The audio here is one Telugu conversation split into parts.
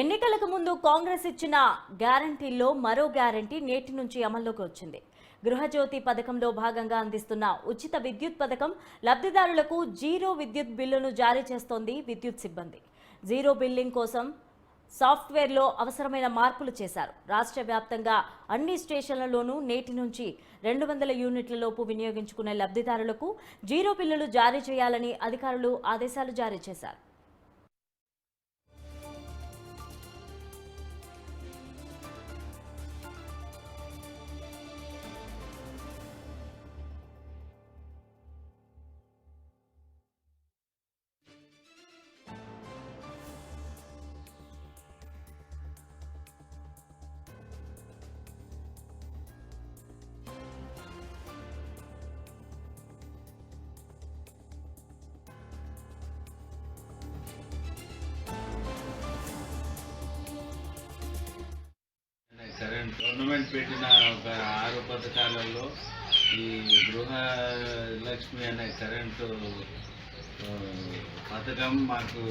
ఎన్నికలకు ముందు కాంగ్రెస్ ఇచ్చిన గ్యారంటీల్లో మరో గ్యారంటీ నేటి నుంచి అమల్లోకి వచ్చింది. గృహజ్యోతి పథకంలో భాగంగా అందిస్తున్న ఉచిత విద్యుత్ పథకం లబ్ధిదారులకు జీరో విద్యుత్ బిల్లును జారీ చేస్తోంది విద్యుత్ సిబ్బంది. జీరో బిల్లింగ్ కోసం సాఫ్ట్వేర్లో అవసరమైన మార్పులు చేశారు. రాష్ట్ర వ్యాప్తంగా అన్ని స్టేషన్లలోనూ నేటి నుంచి 200 యూనిట్ల లోపు వినియోగించుకునే లబ్ధిదారులకు జీరో బిల్లులు జారీ చేయాలని అధికారులు ఆదేశాలు జారీ చేశారు. కరెంట్ గవర్నమెంట్ పెట్టిన ఒక 6 పథకాలలో ఈ గృహ లక్ష్మి అనే కరెంటు పథకం మాకు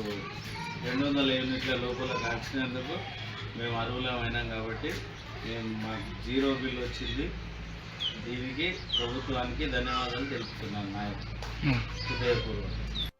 200 యూనిట్ల లోపల కాల్చినందుకు మేము అర్హులమైనాం కాబట్టి మాకు జీరో బిల్ వచ్చింది. దీనికి ప్రభుత్వానికి ధన్యవాదాలు తెలుపుతున్నాను నా హృదయపూర్వకంగా.